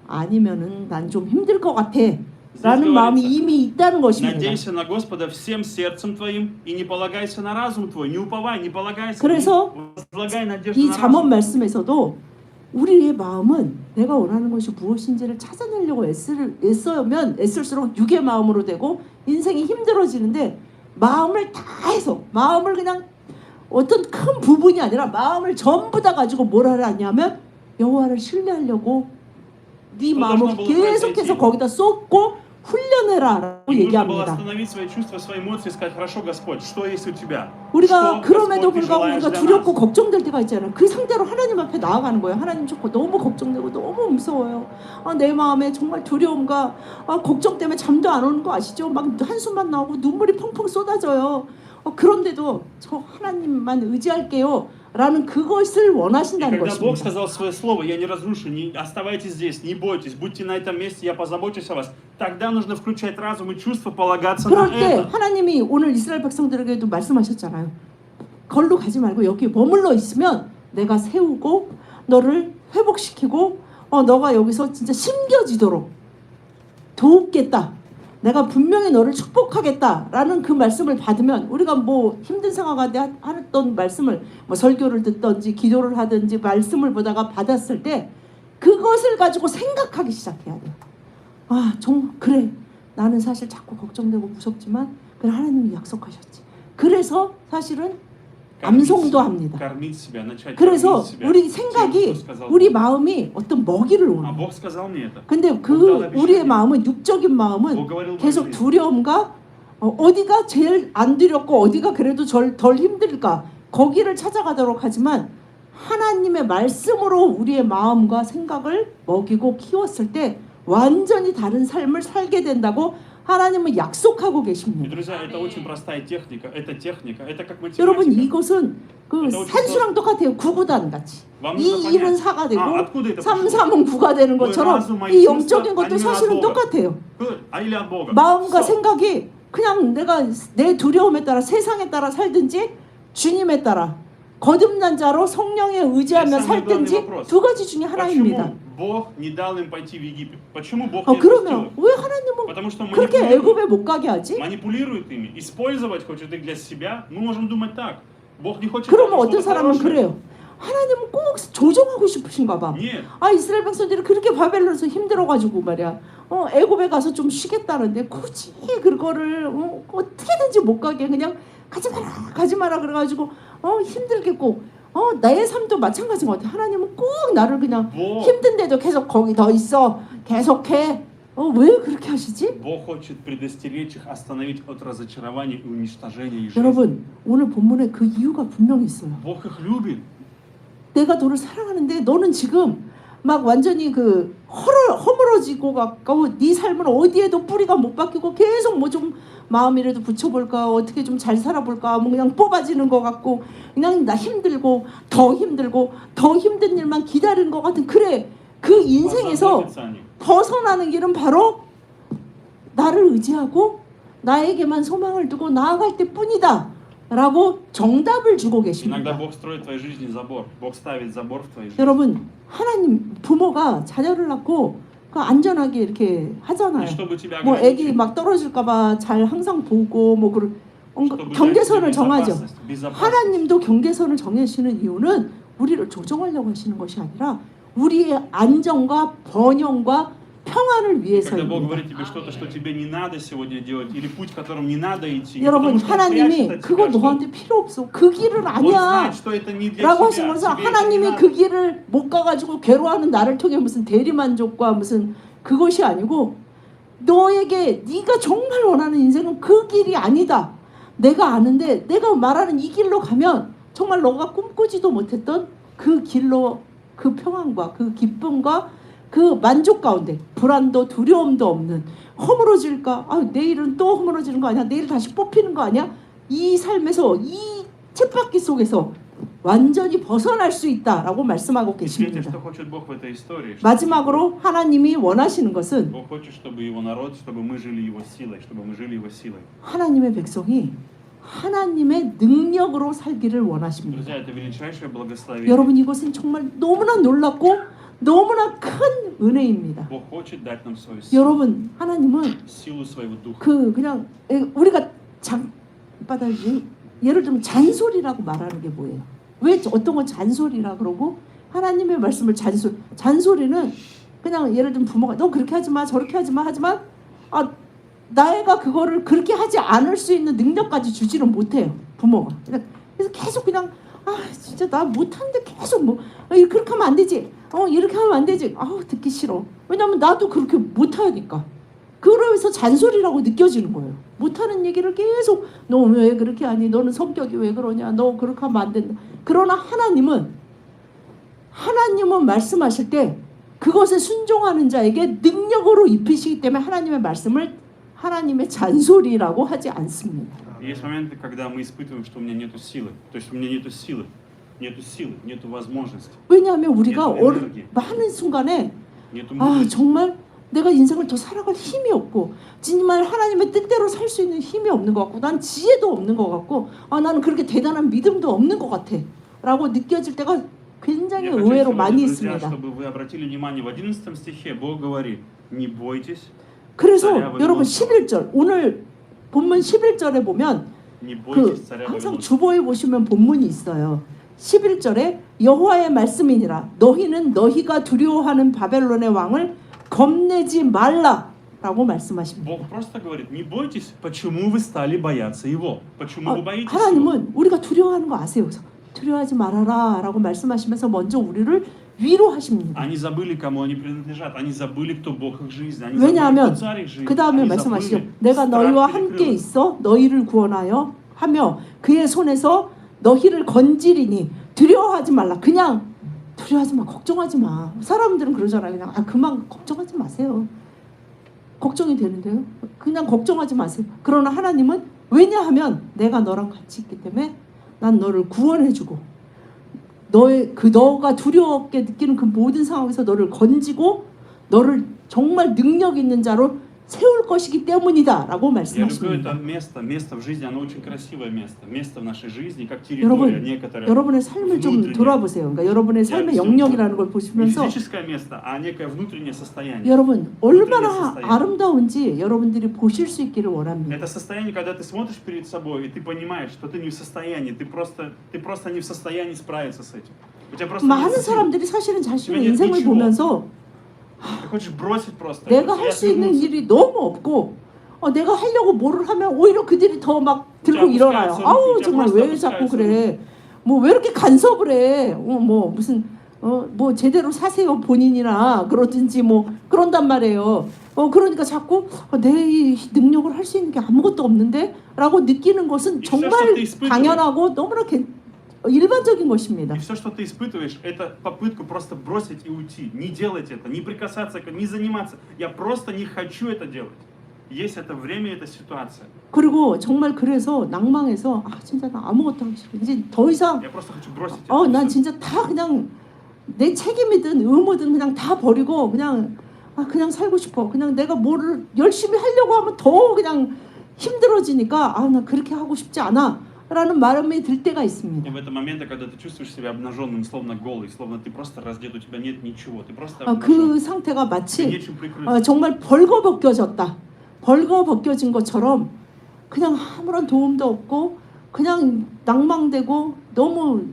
Speaker 2: 아니면은 난 좀 힘들 것 같아 라는 마음이 이미 있다는 것입니다.
Speaker 4: Надейся на Господа всем сердцем твоим и не полагайся на разум твой, не уповай, не полагайся,
Speaker 2: 그래서
Speaker 4: не возлагай надежду
Speaker 2: 이
Speaker 4: на
Speaker 2: 잠언
Speaker 4: разум.
Speaker 2: 말씀에서도 우리의 마음은 내가 원하는 것이 무엇인지를 찾아내려고 애쓸수록 육의 마음으로 되고 인생이 힘들어지는데, 마음을 다 해서 마음을 그냥 어떤 큰 부분이 아니라 마음을 전부 다 가지고 뭘 하냐면 여호와를 신뢰하려고 네 마음을 계속해서 거기다 쏟고 훈련해라라고
Speaker 4: Нужно было
Speaker 2: 얘기합니다.
Speaker 4: остановить свои чувства, свои эмоции и сказать: хорошо, Господь, что есть у тебя?
Speaker 2: 우리가
Speaker 4: Что,
Speaker 2: 그럼에도
Speaker 4: Господь, ты
Speaker 2: 불구하고
Speaker 4: желаешь
Speaker 2: 우리가
Speaker 4: для
Speaker 2: 두렵고
Speaker 4: нас?
Speaker 2: 걱정될 때가 있잖아요. 그 상태로 하나님 앞에 나아가는 거예요. 하나님 좋고 너무 걱정되고 너무 무서워요. 내 마음에 정말 두려움과 걱정 때문에 잠도 안 오는 거 아시죠? 막 한숨만 나오고 눈물이 펑펑 쏟아져요. 그런데도 저 하나님만 의지할게요 라는 그것을
Speaker 4: И
Speaker 2: 원하신다는
Speaker 4: когда Бог
Speaker 2: 것입니다.
Speaker 4: сказал свое слово: я не разрушу, не оставайтесь здесь, не бойтесь, будьте на этом месте, я позабочусь о вас. Тогда нужно включать разум и чувства, полагаться на
Speaker 2: 그럴 때
Speaker 4: это.
Speaker 2: 하나님이 오늘 이스라엘 백성들에게도 말씀하셨잖아요. 걸로 가지 말고 여기 머물러 있으면 내가 세우고 너를 회복시키고 너가 여기서 진짜 심겨지도록 도우겠다. 내가 분명히 너를 축복하겠다라는 그 말씀을 받으면, 우리가 뭐 힘든 상황 가운데 하던 말씀을 뭐 설교를 듣든지 기도를 하든지 말씀을 보다가 받았을 때 그것을 가지고 생각하기 시작해야 돼요. 정말 그래, 나는 사실 자꾸 걱정되고 무섭지만 그래, 하나님이 약속하셨지. 그래서 사실은 암송도 합니다.
Speaker 4: Кормить себя, начать
Speaker 2: 그래서
Speaker 4: кормить себя
Speaker 2: 우리
Speaker 4: тем,
Speaker 2: 생각이,
Speaker 4: что сказал
Speaker 2: 우리
Speaker 4: Бог.
Speaker 2: 마음이 어떤 먹이를
Speaker 4: А
Speaker 2: 원해요.
Speaker 4: Бог сказал мне это.
Speaker 2: 근데 우리의 마음은, 육적인 마음은 계속 두려움과 어디가 제일 안 두렵고 어디가 그래도 덜 힘들까, 거기를 찾아가도록 하지만 하나님의 말씀으로 우리의 마음과 생각을 먹이고 키웠을 때 완전히 다른 삶을 살게 된다고 하나님은 약속하고
Speaker 4: И,
Speaker 2: 계십니다.
Speaker 4: друзья, это очень простая техника. Это техника. Это как
Speaker 2: 여러분,
Speaker 4: математика.
Speaker 2: 이것은 그 산수랑 똑같아요. 9구단 같이.
Speaker 4: Вам нужно
Speaker 2: 2, 1은
Speaker 4: понять,
Speaker 2: 4가 되고
Speaker 4: откуда это
Speaker 2: 3,
Speaker 4: пришло?
Speaker 2: 3은 9가 되는 것처럼 이 영적인 것도 사실은 똑같아요.
Speaker 4: Или от Бога.
Speaker 2: 마음과
Speaker 4: Всё.
Speaker 2: 생각이 그냥 내가 내 두려움에 따라, 세상에 따라 살든지 주님에 따라 거듭난 자로 성령에 의지하며 살든지 두 가지 중에 하나입니다.
Speaker 4: Почему Бог не дал им пойти в Египет? Почему Бог не
Speaker 2: 그러면
Speaker 4: отпустил?
Speaker 2: 왜 하나님은
Speaker 4: Потому что
Speaker 2: 그렇게 애굽에 못 가게 하지?
Speaker 4: манипулирует ими, использовать хочет их для себя. Мы можем думать так. Бог не хочет.
Speaker 2: 그러면
Speaker 4: чтобы
Speaker 2: 어떤 사람은
Speaker 4: хорошее.
Speaker 2: 그래요. 하나님은 꼭 조종하고 하고 싶으신가 봐.
Speaker 4: Нет.
Speaker 2: 아 이스라엘 백성들이 그렇게 바벨론에서 힘들어가지고 말이야. 애굽에 가서 좀 쉬겠다는데 굳이 그거를 어떻게든지 못 가게 그냥 가지 마라 그래가지고 힘들겠고 나의 삶도 마찬가지인 것 같아. 하나님은 꼭 나를 그냥
Speaker 4: 뭐?
Speaker 2: 힘든데도 계속 거기 더 있어 계속해. 왜 그렇게 하시지?
Speaker 4: Бог хочет предостеречь их, остановить от разочарования и уничтожения их жизни.
Speaker 2: 여러분 오늘 본문에 그 이유가 분명히 있어요.
Speaker 4: Бог их любит.
Speaker 2: 내가 너를 사랑하는데 너는 지금 막 완전히 그 허물어지고 가까워. 네 삶은 어디에도 뿌리가 못 박히고 계속 뭐 좀 마음이라도 붙여볼까 어떻게 좀 잘 살아볼까 뭐 그냥 뽑아지는 것 같고 그냥 나 힘들고 더 힘든 일만 기다리는 것 같은 그래 그 인생에서
Speaker 4: Позаботиться о них.
Speaker 2: 벗어나는 길은 바로 나를 의지하고 나에게만 소망을 두고 나아갈 때뿐이다 라고 정답을 주고
Speaker 4: Иногда
Speaker 2: 계십니다.
Speaker 4: Бог строит в твоей жизни забор. Бог ставит забор в твоей жизни.
Speaker 2: 여러분 하나님 부모가 자녀를 낳고 그 안전하게 이렇게 하잖아요.
Speaker 4: И чтобы тебя
Speaker 2: 뭐 애기
Speaker 4: ограничить,
Speaker 2: 막 떨어질까봐 잘 항상 보고 뭐 그런
Speaker 4: чтобы
Speaker 2: 경계선을
Speaker 4: дать тебе
Speaker 2: 정하죠.
Speaker 4: безопасность.
Speaker 2: 하나님도 경계선을 정하시는 이유는 우리를 조정하려고 하시는 것이 아니라 우리의 안정과 번영과 평안을
Speaker 4: Когда Бог
Speaker 2: 위해서입니다.
Speaker 4: говорит тебе что-то, что тебе не надо сегодня делать, или путь, которым не надо идти, не
Speaker 2: 여러분
Speaker 4: потому что Он
Speaker 2: 하나님이
Speaker 4: прячет от
Speaker 2: 그거
Speaker 4: тебя, что
Speaker 2: 너한테 필요 없어. 그 길은
Speaker 4: Он
Speaker 2: 아니야.
Speaker 4: знает, что это не для
Speaker 2: 라고
Speaker 4: тебя,
Speaker 2: 하시면서
Speaker 4: тебе это не
Speaker 2: 하나님이
Speaker 4: надо.
Speaker 2: 그 길을 못 가가지고 괴로워하는 나를 통해 무슨 대리만족과 무슨 그것이 아니고 너에게 네가 정말 원하는 인생은 그 길이 아니다. 내가 아는데 내가 말하는 이 길로 가면 정말 너가 꿈꾸지도 못했던 그 길로 그 평안과 그 기쁨과 그 만족 가운데 불안도 두려움도 없는 허물어질까? 내일은 또 허물어지는 거 아니야? 내일 다시 뽑히는 거 아니야? 이 삶에서 이 쳇바퀴 속에서 완전히 벗어날 수 있다라고 말씀하고
Speaker 4: И третье,
Speaker 2: 계십니다.
Speaker 4: что хочет Бог в этой истории, что
Speaker 2: 마지막으로 하나님이 원하시는 것은
Speaker 4: Бог хочет, чтобы Его народ, чтобы мы жили Его силой, чтобы мы жили Его силой.
Speaker 2: 하나님의 백성이 하나님의 능력으로 살기를 원하십니다.
Speaker 4: Друзья, это величайшее благословение.
Speaker 2: 여러분 이것은 정말 너무나 놀랍고 너무나 큰 은혜입니다.
Speaker 4: Бог хочет дать нам свою силу,
Speaker 2: 여러분 하나님은
Speaker 4: силу своего духа.
Speaker 2: 그냥 우리가 예를 들면 잔소리라고 말하는 게 뭐예요? 왜 어떤 건 잔소리라 그러고 하나님의 말씀을 잔소리는 그냥 예를 들면 부모가 너 그렇게 하지 마 저렇게 하지 마 하지만 나애가 그거를 그렇게 하지 않을 수 있는 능력까지 주지는 못해요 부모가. 그래서 계속 그냥 진짜 나 못하는데 계속 뭐 그렇게 하면 안 되지 이렇게 하면 안 되지 듣기 싫어. 왜냐면 나도 그렇게 못하니까. 그러면서 잔소리라고 느껴지는 거예요. 못하는 얘기를 계속 너 왜 그렇게 하니? 너는 성격이 왜 그러냐? 너 그렇게 하면 안 된다. 그러나 하나님은 말씀하실 때 그것에 순종하는 자에게 능력으로 입히시기 때문에 하나님의 말씀을 하나님의 잔소리라고 하지 않습니다.
Speaker 4: Есть моменты, когда мы испытываем, что у меня нету силы. То есть у меня нету силы, нету возможности,
Speaker 2: 왜냐하면 우리가
Speaker 4: 에너지.
Speaker 2: 하는 순간에
Speaker 4: нету мудрости.
Speaker 2: 정말 내가 인생을 더 살아갈 힘이 없고 정말 하나님의 뜻대로 살 수 있는 힘이 없는 것 같고 난 지혜도 없는 것 같고 나는 그렇게 대단한 믿음도 없는 것 같아 라고 느껴질 때가 굉장히
Speaker 4: Я хочу
Speaker 2: 의외로
Speaker 4: сегодня,
Speaker 2: 많이
Speaker 4: друзья,
Speaker 2: 있습니다.
Speaker 4: чтобы вы обратили внимание, в 11 стихе Бог говорит, не бойтесь,
Speaker 2: 그래서
Speaker 4: царя
Speaker 2: 여러분
Speaker 4: Вавилонского.
Speaker 2: 11절 오늘 본문 11절에 보면
Speaker 4: Не бойтесь царя
Speaker 2: 항상
Speaker 4: Вавилонского.
Speaker 2: 주보에 보시면 본문이 있어요. 11절에 여호와의 말씀이니라 너희는 너희가 두려워하는 바벨론의 왕을 겁내지 말라라고 말씀하십니다.
Speaker 4: Бог просто говорит, не бойтесь, почему вы стали бояться Его? Почему вы боитесь Его?
Speaker 2: 하나님은 우리가 두려워하는 거 아세요? 그래서 두려워하지 말아라라고 말씀하시면서 먼저 우리를 위로하십니다.
Speaker 4: Они забыли, кому они принадлежат. Они забыли, кто Бог их жизни. Они забыли,
Speaker 2: 왜냐하면
Speaker 4: кто царь их жизни.
Speaker 2: 그 다음에
Speaker 4: Они
Speaker 2: 말씀하시죠.
Speaker 4: забыли.
Speaker 2: 내가
Speaker 4: Страх
Speaker 2: 너희와
Speaker 4: перекрыл
Speaker 2: 함께
Speaker 4: их.
Speaker 2: 있어 너희를 구원하여 하며 그의 손에서 너희를 건지리니 두려워하지 말라. 그냥 두려워하지 마. 걱정하지 마. 사람들은 그러잖아요. 그냥 그만 걱정하지 마세요. 걱정이 되는데요. 그냥 걱정하지 마세요. 그러나 하나님은 왜냐하면 내가 너랑 같이 있기 때문에 난 너를 구원해주고 너가 두려웠게 느끼는 그 모든 상황에서 너를 건지고 너를 정말 능력 있는 자로 세울 것이기 때문이다라고
Speaker 4: Я люблю
Speaker 2: 말씀하십니다.
Speaker 4: это место в жизни, оно очень красивое место в нашей жизни, как
Speaker 2: 여러분,
Speaker 4: территория некоторая.
Speaker 2: 여러분의 삶을 좀
Speaker 4: внутренняя.
Speaker 2: 돌아보세요. 그러니까 여러분의 삶의 영역이라는 걸
Speaker 4: Не
Speaker 2: 보시면서
Speaker 4: физическое место, а некое внутреннее состояние.
Speaker 2: 여러분 얼마나
Speaker 4: состояние.
Speaker 2: 아름다운지 여러분들이 보실 수 있기를 원합니다.
Speaker 4: Это состояние, когда ты смотришь перед собой, и ты понимаешь, что ты не в состоянии, ты просто не в состоянии справиться с этим. У тебя просто
Speaker 2: 많은
Speaker 4: нет сил.
Speaker 2: 사람들이 사실은 자신의
Speaker 4: 왜냐면
Speaker 2: 인생을
Speaker 4: ничего.
Speaker 2: 보면서
Speaker 4: Ты хочешь бросить просто.
Speaker 2: 내가
Speaker 4: Я
Speaker 2: 할 수 있는
Speaker 4: отвернуться.
Speaker 2: 일이 너무 없고 내가 하려고 뭐를 하면 오히려 그들이 더 막 들고
Speaker 4: 자,
Speaker 2: 일어나요.
Speaker 4: 부스카이스,
Speaker 2: 아우
Speaker 4: 자,
Speaker 2: 정말
Speaker 4: 부스카이스,
Speaker 2: 왜 자꾸
Speaker 4: 부스카이스.
Speaker 2: 그래? 뭐 왜 이렇게 간섭을 해? 뭐 무슨 뭐 제대로 사세요 본인이나 그러든지 뭐 그런단 말이에요. 그러니까 자꾸 내 이 능력을 할 수 있는 게 아무것도 없는데라고 느끼는 것은 정말 당연하고 너무나 일반적인 것입니다.
Speaker 4: И все, что ты испытываешь, это попытку просто бросить и уйти. Не делать это, не прикасаться, не заниматься. Я просто не хочу это делать. Есть это время, эта ситуация.
Speaker 2: 그리고 정말 그래서 낭망해서 진짜 나 아무것도 하기 싫어. 이제 더 이상
Speaker 4: Я просто хочу бросить это.
Speaker 2: 난
Speaker 4: всё.
Speaker 2: 진짜 다 그냥 내 책임이든 의무든 그냥 다 버리고 그냥 살고 싶어. 그냥 내가 뭐를 열심히 하려고 하면 더 그냥 힘들어지니까 나 그렇게 하고 싶지 않아. 라는 마음이 들 때가
Speaker 4: И
Speaker 2: 있습니다.
Speaker 4: в это моменты, когда ты чувствуешь себя обнаженным, словно голый, словно ты просто раздет, у тебя нет ничего, ты просто
Speaker 2: 그
Speaker 4: обнажен,
Speaker 2: 상태가
Speaker 4: тебе
Speaker 2: 마치
Speaker 4: нечем прикрыться.
Speaker 2: 정말 벌거벗겨졌다. 벌거벗겨진 것처럼 그냥 아무런 도움도 없고 그냥 낭망되고 너무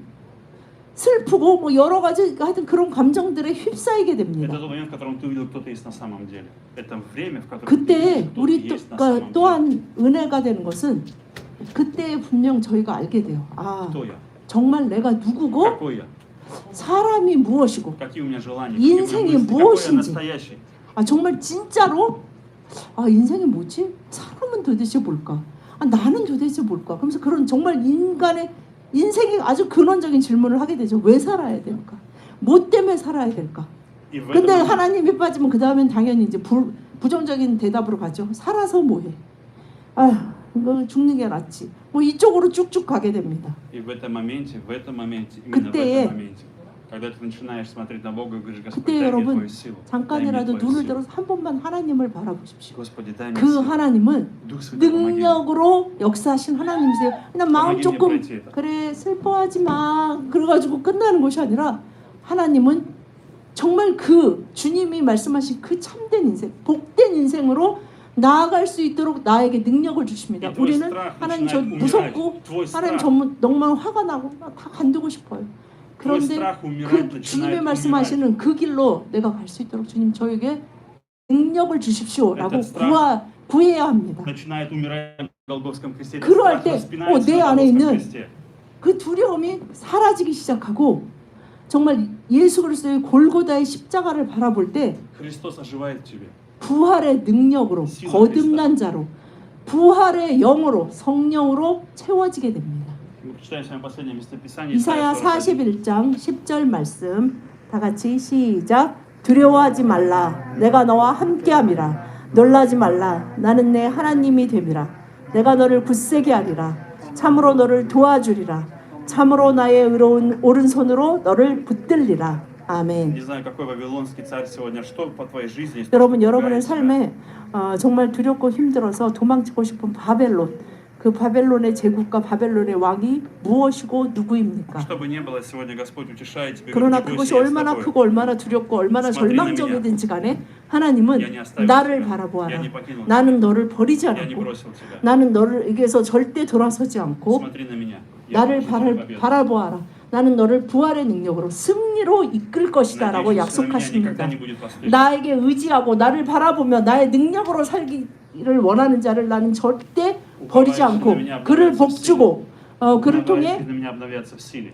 Speaker 2: 슬프고 뭐 여러 가지 하여튼 그런 감정들에 휩싸이게 됩니다.
Speaker 4: Это тот момент, в котором ты увидел, кто ты есть на самом деле. Это время, в котором ты
Speaker 2: 그때
Speaker 4: видишь, кто ты
Speaker 2: 우리
Speaker 4: есть на самом деле.
Speaker 2: 또한 은혜가 되는 것은 그때 분명 저희가 알게 돼요.
Speaker 4: Кто я?
Speaker 2: 정말 내가 누구고
Speaker 4: Какой я?
Speaker 2: 사람이 무엇이고
Speaker 4: Какие у меня желания? Какие у меня
Speaker 2: 인생이
Speaker 4: мысли? Какой я
Speaker 2: 무엇인지.
Speaker 4: настоящий?
Speaker 2: 정말 진짜로 인생이 뭐지? 사람은 도대체 뭘까? 나는 도대체 뭘까? 그러면서 그런 정말 인간의 인생의 아주 근원적인 질문을 하게 되죠. 왜 살아야 될까? 뭐 때문에 살아야 될까?
Speaker 4: И в
Speaker 2: 근데
Speaker 4: этом момент-
Speaker 2: 하나님이 빠지면 그 다음엔 당연히 이제 부정적인 대답으로 가죠. 살아서 뭐해? 이거 죽는 게 낫지. 뭐 이쪽으로 쭉쭉 가게 됩니다.
Speaker 4: И в этом моменте, именно в
Speaker 2: 그때에-
Speaker 4: этом моменте, когда ты начинаешь смотреть на Бога и говоришь, Господь,
Speaker 2: 그때
Speaker 4: дай мне
Speaker 2: 여러분
Speaker 4: Твою силу, дай мне
Speaker 2: 잠깐이라도
Speaker 4: Твою
Speaker 2: 눈을
Speaker 4: силу.
Speaker 2: 들어서 한 번만 하나님을 바라보십시오.
Speaker 4: Господи, дай мне
Speaker 2: 그
Speaker 4: силу.
Speaker 2: 하나님은
Speaker 4: Дух Святой, помоги мне.
Speaker 2: 능력으로 역사하신 하나님이세요. 그냥 마음
Speaker 4: помоги мне
Speaker 2: 조금
Speaker 4: пройти это.
Speaker 2: 그래 슬퍼하지 마 그래가지고 끝나는 것이 아니라 하나님은 정말 그 주님이 말씀하신 그 참된 인생, 복된 인생으로 나아갈 수 있도록 나에게 능력을 주십니다.
Speaker 4: 이 твой
Speaker 2: 우리는
Speaker 4: страх
Speaker 2: 하나님 저
Speaker 4: начинает
Speaker 2: 무섭고
Speaker 4: умирать. твой
Speaker 2: 하나님
Speaker 4: страх,
Speaker 2: 너무 화가 나고 다 간두고 싶어요.
Speaker 4: твой
Speaker 2: 그런데
Speaker 4: страх умирать
Speaker 2: 그
Speaker 4: начинает
Speaker 2: 주님의
Speaker 4: умирать.
Speaker 2: 말씀하시는 그 길로 내가 갈 수 있도록 주님 저에게 능력을 주십시오라고
Speaker 4: Этот страх
Speaker 2: 구해야 합니다.
Speaker 4: начинает умирать на Голгофском кресте. Этот
Speaker 2: 그러할
Speaker 4: страх
Speaker 2: 때,
Speaker 4: распинается
Speaker 2: 내
Speaker 4: на
Speaker 2: 안에
Speaker 4: Голгофском
Speaker 2: 있는
Speaker 4: кресте.
Speaker 2: 그 두려움이 사라지기 시작하고 정말 예수 그리스도의 골고다의 십자가를 바라볼 때
Speaker 4: Христос оживает в тебе.
Speaker 2: 부활의 능력으로 거듭난 자로 부활의 영으로 성령으로 채워지게 됩니다.
Speaker 4: Мы прочитаем с вами последнее местописание.
Speaker 2: 이사야
Speaker 4: Исайя 41.
Speaker 2: 41장 10절 말씀 다 같이 시작. 두려워하지 말라 내가 너와 함께함이라 놀라지 말라 나는 내 하나님이 됨이라 내가 너를 굳세게 하리라 참으로 너를 도와주리라 참으로 나의 의로운 오른손으로 너를 붙들리라. 아멘.
Speaker 4: Не знаю, какой вавилонский царь сегодня, что по твоей жизни есть,
Speaker 2: 여러분
Speaker 4: что
Speaker 2: 여러분의
Speaker 4: пугает тебя.
Speaker 2: 삶에 정말 두렵고 힘들어서 도망치고 싶은 바벨론 그 바벨론의 제국과 바벨론의 왕이 무엇이고 누구입니까?
Speaker 4: Что бы ни было, сегодня Господь утешает тебя.
Speaker 2: 그러나
Speaker 4: говорит, не
Speaker 2: 그것이
Speaker 4: бойся, я с
Speaker 2: 얼마나
Speaker 4: тобой.
Speaker 2: 크고 얼마나 두렵고 얼마나
Speaker 4: Смотри на
Speaker 2: 절망적이든지 간에 하나님은
Speaker 4: Я не оставил
Speaker 2: 나를
Speaker 4: тебя. Я
Speaker 2: 바라보아라.
Speaker 4: не покинул тебя.
Speaker 2: 나는 너를 버리지
Speaker 4: Я не
Speaker 2: 않았고
Speaker 4: бросил тебя.
Speaker 2: 나는 너를에게서 절대 돌아서지 않고
Speaker 4: Смотри на меня. Я
Speaker 2: 나를
Speaker 4: приду тебе победу.
Speaker 2: 바라보아라. 나는 너를 부활의 능력으로 승리로 이끌 것이다 라고
Speaker 4: Надеюсь, что на меня никогда
Speaker 2: 약속하십니다.
Speaker 4: не будет поспешно.
Speaker 2: 나에게 의지하고 나를 바라보며 나의 능력으로 살기를 원하는 자를 나는 절대 버리지 않고 그를 복주고 그를 통해
Speaker 4: на меня обновятся в силе.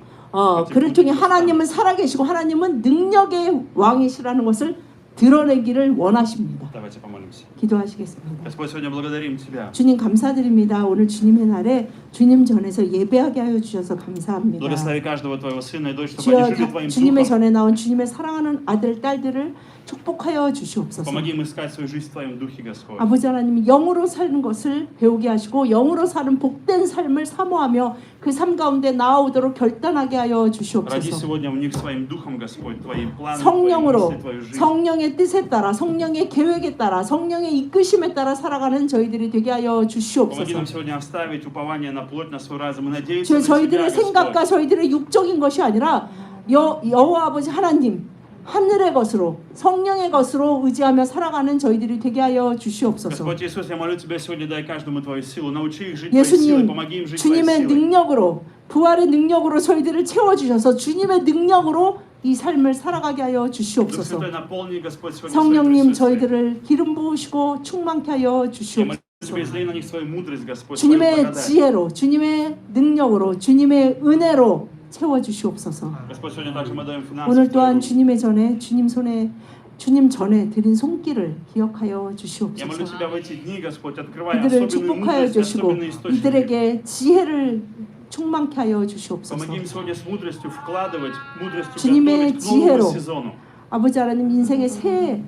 Speaker 2: 그를 통해 하나님은 살아계시고 하나님은 능력의 왕이시라는 것을 드러내기를 원하십니다.
Speaker 4: Давайте помолимся.
Speaker 2: 기도하시겠습니다.
Speaker 4: Господь, сегодня благодарим Тебя.
Speaker 2: 주님 감사드립니다. 오늘 주님의 날에 주님 전에서 예배하게 하여 주셔서 감사합니다.
Speaker 4: Благослови каждого Твоего сына и дочь, чтобы
Speaker 2: 주여
Speaker 4: они жили Твоим
Speaker 2: 주님의
Speaker 4: духом.
Speaker 2: 전에 나온 주님의 사랑하는 아들 딸들을 축복하여 주시옵소서.
Speaker 4: Помоги им искать свою жизнь в Твоем духе, Господь.
Speaker 2: 아버지 하나님 영으로 사는 것을 배우게 하시고 영으로 사는 복된 삶을 사모하며 그 삶 가운데 나아오도록 결단하게 하여
Speaker 4: Роди
Speaker 2: 주시옵소서.
Speaker 4: сегодня в них своим духом, Господь, Твои планы, Твои
Speaker 2: 성령으로
Speaker 4: мысли, Твою жизнь.
Speaker 2: 성령의 뜻에 따라 성령의 계획에 따라 성령의 이끄심에 따라 살아가는 저희들이 되게 하여
Speaker 4: Помоги
Speaker 2: 주시옵소서.
Speaker 4: нам сегодня оставить упование на плоть, на свой разум и надеяться
Speaker 2: 주여
Speaker 4: на Тебя,
Speaker 2: 저희들의 생각과
Speaker 4: Господь.
Speaker 2: 저희들의 육적인 것이 아니라 여호와 아버지 하나님 하늘의 것으로 성령의 것으로 의지하며 살아가는 저희들이 되게 하여 주시옵소서.
Speaker 4: Господь Иисус, я молю Тебя сегодня, дай каждому Твою силу, научи их жить Твоей силой,
Speaker 2: 예수님
Speaker 4: помоги им жить Твоей
Speaker 2: 주님의
Speaker 4: силой.
Speaker 2: 능력으로 부활의 능력으로 저희들을 채워주셔서 주님의 능력으로 이 삶을 살아가게 하여
Speaker 4: Дух
Speaker 2: 주시옵소서.
Speaker 4: Святой, наполни, Господь, сегодня своим
Speaker 2: 성령님
Speaker 4: присутствием.
Speaker 2: 저희들을 기름 부으시고 충만케 하여
Speaker 4: Я молю
Speaker 2: 주시옵소서.
Speaker 4: Тебя, излей на них свою мудрость, Господь, свою
Speaker 2: 주님의
Speaker 4: благодать.
Speaker 2: 지혜로, 주님의 능력으로, 주님의 은혜로 채워 주시옵소서.
Speaker 4: Господь, сегодня также мы даем финансы
Speaker 2: 오늘
Speaker 4: в Твои
Speaker 2: 또한
Speaker 4: руки.
Speaker 2: 주님 전에 드린 손길을 기억하여
Speaker 4: Я молю
Speaker 2: 주시옵소서.
Speaker 4: Тебя в эти дни, Господь, открывай
Speaker 2: 이들을
Speaker 4: особенную
Speaker 2: 축복하여
Speaker 4: мудрость,
Speaker 2: 주시고
Speaker 4: особенные источники.
Speaker 2: 이들에게 지혜를 충만케 하여 주시옵소서.
Speaker 4: Помоги им сегодня с мудростью вкладывать, мудростью
Speaker 2: 주님의
Speaker 4: готовить к новому
Speaker 2: 지혜로
Speaker 4: сезону.
Speaker 2: 아버지 하나님 인생의 새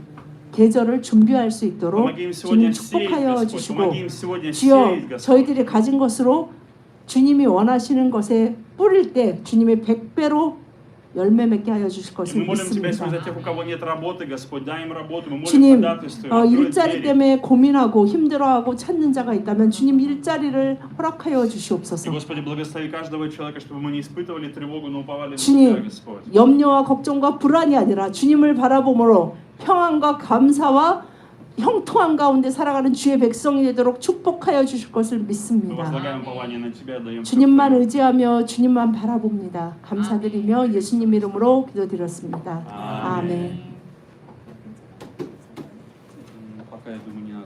Speaker 2: 계절을 준비할 수 있도록
Speaker 4: Помоги им
Speaker 2: 주님
Speaker 4: сегодня сеять,
Speaker 2: 축복하여
Speaker 4: Господь.
Speaker 2: 주시고
Speaker 4: Помоги им сегодня
Speaker 2: 주여
Speaker 4: сеять, Господь.
Speaker 2: 저희들이 가진 것으로 주님이 원하시는 것에 뿌릴 때 주님의 100배로 열매 맺게 하여 주실
Speaker 4: И
Speaker 2: 것을
Speaker 4: мы молим Тебя сегодня за
Speaker 2: 믿습니다.
Speaker 4: тех, у кого нет работы, Господь, дай им работу. Мы молим
Speaker 2: 주님,
Speaker 4: ходатайствуем, открой
Speaker 2: 일자리
Speaker 4: двери.
Speaker 2: 때문에 고민하고 힘들어하고 찾는 자가 있다면 주님 일자리를 허락하여
Speaker 4: И,
Speaker 2: 주시옵소서.
Speaker 4: Господи, благослови каждого человека, чтобы мы не испытывали тревогу, но уповали на Тебя,
Speaker 2: 주님,
Speaker 4: Господь.
Speaker 2: 염려와 걱정과 불안이 아니라 주님을 바라보므로 평안과 감사와 형통한 가운데 살아가는 주의 백성이 되도록 축복하여 주실 것을
Speaker 4: Мы
Speaker 2: 믿습니다.
Speaker 4: возлагаем упование на Тебя, даем
Speaker 2: 주님만 의지하며 주님만 바라봅니다. 감사드리며 예수님 이름으로 기도드렸습니다.
Speaker 4: 아멘.
Speaker 2: 아멘.
Speaker 4: Пока я думаю, не надо.